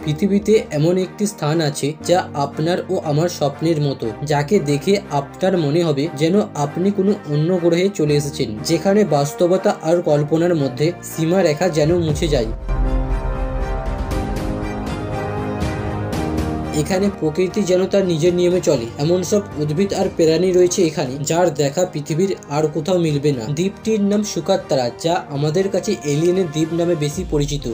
পৃথিবীতে এমন একটি স্থান আছে যা আপনার ও আমার স্বপ্নের মতো, যাকে দেখে আপনার মনে হবে যেন আপনি কোনো অন্য গ্রহে চলে এসেছেন, যেখানে বাস্তবতা আর কল্পনার মধ্যে সীমারেখা যেন মুছে যায়। এখানে প্রকৃতি যেন তার নিজের নিয়মে চলে। এমন সব উদ্ভিদ আর প্রাণী রয়েছে এখানে যার দেখা পৃথিবীর আর কোথাও মিলবে না। দ্বীপটির নাম সুকাত্তারা, যা আমাদের কাছে এলিয়েনের দ্বীপ নামে বেশি পরিচিত।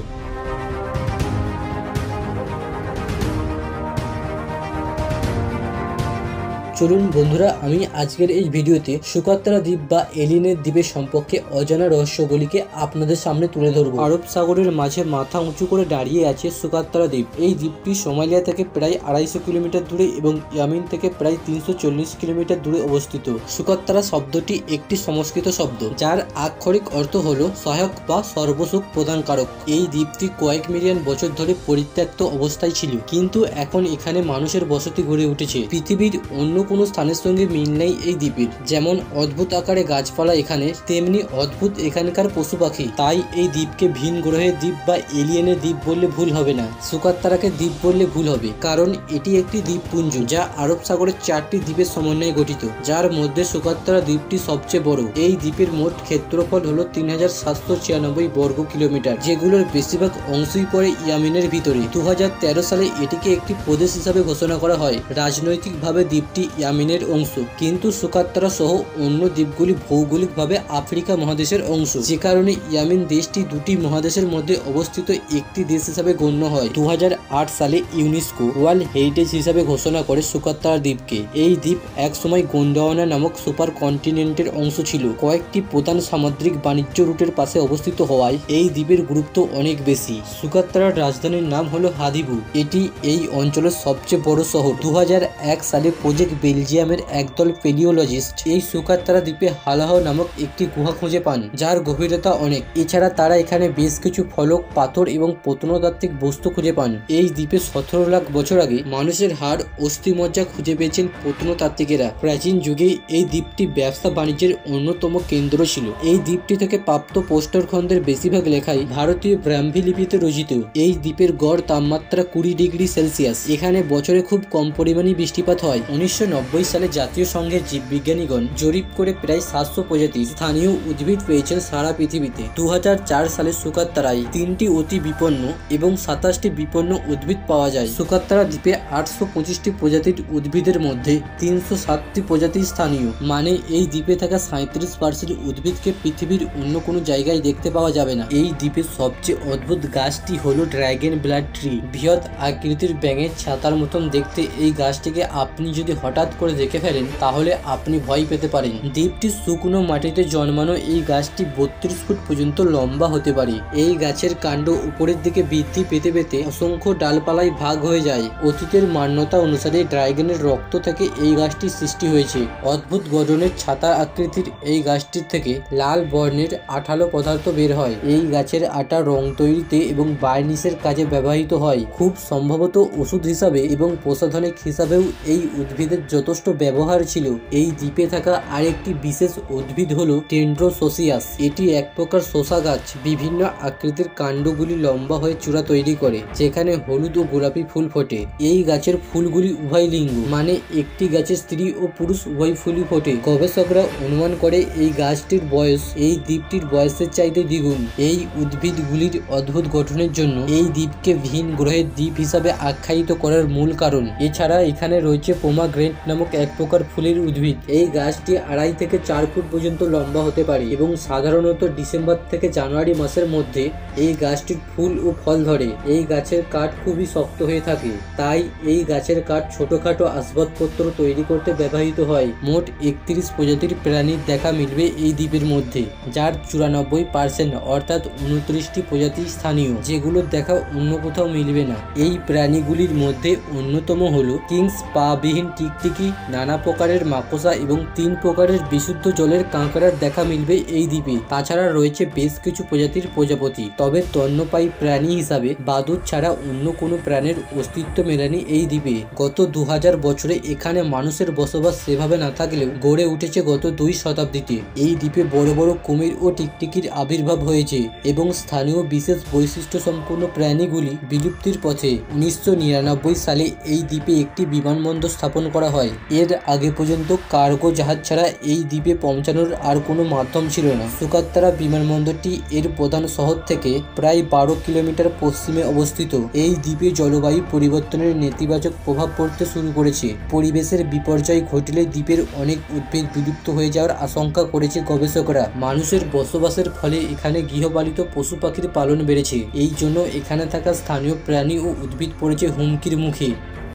চলুন বন্ধুরা, আমি আজকের এই ভিডিওতে সুকাত্তারা দ্বীপ বা এলিয়েনের দ্বীপের সম্পর্কে অজানা রহস্যগুলিকে আপনাদের সামনে তুলে ধরব। আরব সাগরের মাঝে মাথা উঁচু করে দাঁড়িয়ে আছে সুকাত্তারা দ্বীপ। এই দ্বীপটি সোমালিয়া থেকে প্রায় 250 কিলোমিটার দূরে এবং ইয়ামিন থেকে প্রায় 340 কিলোমিটার দূরে অবস্থিত। সুকাত্তারা শব্দটি একটি সংস্কৃত শব্দ, যার আক্ষরিক অর্থ হলো সহায়ক বা সর্বসুখ প্রদানকারক। এই দ্বীপটি কয়েক মিলিয়ন বছর ধরে পরিত্যক্ত অবস্থায় ছিল, কিন্তু এখন এখানে মানুষের বসতি গড়ে উঠেছে। পৃথিবীর অন্য কোনো স্থানের সঙ্গে মিল নেই এই দ্বীপের। যেমন অদ্ভুত আকারে গাছপালা এখানে, তেমনি অদ্ভুত এখানকার পশু পাখি। তাই এই দ্বীপকে ভিন গ্রহের দ্বীপ বা এলিয়েনের দ্বীপ বললে ভুল হবে না, সুকাত্তারাকে দ্বীপ বললে ভুল হবে, কারণ এটি একটি দ্বীপপুঞ্জ যা আরব সাগরের 4টি দ্বীপের সমন্বয়ে গঠিত, যার মধ্যে সুকাত্তারা দ্বীপটি সবচেয়ে বড়। এই দ্বীপের মোট ক্ষেত্রফল হলো 3796 বর্গ কিলোমিটার, যেগুলোর বেশিরভাগ অংশই পড়ে ইয়ামিনের ভিতরে। 2013 সালে এটিকে একটি প্রদেশ হিসাবে ঘোষণা করা হয়। রাজনৈতিকভাবে দ্বীপটি ইয়ামিনের অংশ, কিন্তু সুকাত্তারা সহ অন্য দ্বীপগুলি ভৌগোলিকভাবে আফ্রিকা মহাদেশের অংশ, যে কারণে ইয়ামিন দেশটি দুটি মহাদেশের মধ্যে অবস্থিত একটি দেশ হিসাবে গণ্য হয়। 2008 সালে ইউনেস্কো ওয়ার্ল্ড হেরিটেজ হিসাবে ঘোষণা করে সুকাত্তারা দ্বীপকে। এই দ্বীপ একসময় গোন্ডওয়ানা নামক সুপার কন্টিনেন্টের অংশ ছিল। কয়েকটি প্রধান সামুদ্রিক বাণিজ্য রুটের পাশে অবস্থিত হওয়ায় এই দ্বীপের গুরুত্ব অনেক বেশি। সুকাত্তারার রাজধানীর নাম হলো হাদিবু। এটি এই অঞ্চলের সবচেয়ে বড় শহর। 2001 সালে প্রজেক্ট বেলজিয়ামের একদল পেলিওলজিস্ট এই সুকাত্তারা দ্বীপে হালাহ নামক একটি গুহা খুঁজে পান, যার গভীরতা অনেক। এছাড়া তারা এখানে বেশ কিছু ফলক, পাথর এবং প্রত্নতাত্ত্বিক বস্তু খুঁজে পান। এই দ্বীপে 17 লাখ বছর আগে মানুষের হাড়, অস্থিমজ্জা খুঁজে পেয়েছেন প্রত্নতাত্ত্বিকেরা। প্রাচীন যুগে এই দ্বীপটি ব্যবসা বাণিজ্যের অন্যতম কেন্দ্র ছিল। এই দ্বীপটি থেকে প্রাপ্ত পোস্টার খন্ডের বেশিরভাগ লেখাই ভারতীয় ব্রাহ্মী লিপিতে রচিত। এই দ্বীপের গড় তাপমাত্রা 20 ডিগ্রি সেলসিয়াস। এখানে বছরে খুব কম পরিমাণে বৃষ্টিপাত হয়। 1990 সালে জাতীয় সংঘের জীববিজ্ঞানীগণ জরিপ করে প্রায় 700 প্রজাতির স্থানীয় উদ্ভিদ পেয়েছেন সারা পৃথিবীতে। 2004 সালে সুকাত্তারায় 3টি অতি বিপন্ন এবং 27টি বিপন্ন উদ্ভিদ পাওয়া যায়। সুকাত্তারা দ্বীপে 825টি প্রজাতির উদ্ভিদের মধ্যে 307টি প্রজাতি স্থানীয়, মানে এই দ্বীপে থাকা 37% উদ্ভিদকে পৃথিবীর অন্য কোনো জায়গায় দেখতে পাওয়া যাবে না। এই দ্বীপের সবচেয়ে অদ্ভুত গাছটি হলো ড্রাগন ব্লাড ট্রি। বৃহৎ আকৃতির ব্যাঙের ছাতার মতন দেখতে এই গাছটিকে আপনি যদি হঠাৎ করে দেখে ফেলেন তাহলে আপনি ভয় পেতে পারেন। দ্বীপটি শুকনো মাটিতে জন্মানো এই গাছটি 32 ফুট পর্যন্ত লম্বা হতে পারে। এই গাছের কাণ্ড উপরের দিকে বৃদ্ধি পেতে পেতে অসংখ্য ডালপালায় ভাগ হয়ে যায়। অতীতের মান্যতা অনুসারে ড্রাগনের রক্ত থেকে এই গাছটি সৃষ্টি হয়েছে। অদ্ভুত গঠনের ছাতা আকৃতির এই গাছটির থেকে লাল বর্ণের আঠালো পদার্থ বের হয়। এই গাছের আটা রং তৈরিতে এবং বার্নিশের কাজে ব্যবহৃত হয়। খুব সম্ভবত ওষুধ হিসাবে এবং প্রসাধনিক হিসাবেও এই উদ্ভিদের যথেষ্ট ব্যবহার ছিল। এই দ্বীপে থাকা আরেকটি বিশেষ উদ্ভিদ হলো টেন্ড্রোসোসিয়াস। এটি এক প্রকার শসা গাছ। বিভিন্ন আকৃতির কাণ্ডগুলি লম্বা হয়ে চূড়া তৈরি করে, যেখানে হলুদ ও গোলাপি ফুল ফোটে। এই গাছের ফুলগুলি উভয় লিঙ্গ, মানে একটি গাছে স্ত্রী ও পুরুষ উভয় ফুলই ফোটে। গবেষকরা অনুমান করে এই গাছটির বয়স এই দ্বীপটির বয়সের চাইতে দ্বিগুণ। এই উদ্ভিদগুলির অদ্ভুত গঠনের জন্য এই দ্বীপকে ভিন গ্রহের দ্বীপ হিসাবে আখ্যায়িত করার মূল কারণ। এছাড়া এখানে রয়েছে পোমাগ্রেনেট নামক এক প্রকার ফুলের উদ্ভিদ। এই গাছটি 2.5 থেকে 4 ফুট পর্যন্ত লম্বা হতে পারে এবং সাধারণত ডিসেম্বর থেকে জানুয়ারি মাসের মধ্যে এই গাছটির ফুল ও ফল ধরে। এই গাছের কাঠ খুবই শক্ত হয়ে থাকে, তাই এই গাছের কাঠ ছোটখাটো আসবাবপত্র তৈরি করতে ব্যবহৃত হয়। মোট 31 প্রজাতির প্রাণীর দেখা মিলবে এই দ্বীপের মধ্যে, যার 94% অর্থাৎ 29টি প্রজাতি স্থানীয়, যেগুলোর দেখা অন্য কোথাও মিলবে না। এই প্রাণীগুলির মধ্যে অন্যতম হলো কিংস পা বিহীন টিকটিকি টিকটিকি, নানা প্রকারের মাকড়সা এবং 3 প্রকারের বিশুদ্ধ জলের কাঁকড়ার দেখা মিলবে এই দ্বীপে। তাছাড়া রয়েছে বেশ কিছু প্রজাতির প্রজাপতি। তবে স্তন্যপায়ী প্রাণী হিসাবে বাদুড় ছাড়া অন্য কোনো প্রাণীর অস্তিত্ব মেলেনি এই দ্বীপে। গত 2000 বছরে এখানে মানুষের বসবাস সেভাবে না থাকলেও গড়ে উঠেছে গত 2 শতাব্দীতে। এই দ্বীপে বড় বড় কুমির ও টিকটিকির আবির্ভাব হয়েছে এবং স্থানীয় বিশেষ বৈশিষ্ট্য সম্পন্ন প্রাণীগুলি বিলুপ্তির পথে। 1999 সালে এই দ্বীপে একটি বিমানবন্দর স্থাপন করা হয়। এর আগে পর্যন্ত কার্গো জাহাজ ছাড়া এই দ্বীপে পৌঁছানোর আর কোনো মাধ্যম ছিল না। সুকাত্তারা বিমানবন্দরটি এর প্রধান শহর থেকে প্রায় 12 কিলোমিটার পশ্চিমে অবস্থিত। এই দ্বীপে জলবায়ু পরিবর্তনের নেতিবাচক প্রভাব পড়তে শুরু করেছে। পরিবেশের বিপর্যয় ঘটলে দ্বীপের অনেক উদ্ভিদ বিলুপ্ত হয়ে যাওয়ার আশঙ্কা করেছে গবেষকরা। মানুষের বসবাসের ফলে এখানে গৃহপালিত পশু পাখির পালন বেড়েছে। এই জন্য এখানে থাকা স্থানীয় প্রাণী ও উদ্ভিদ পড়েছে হুমকির মুখে।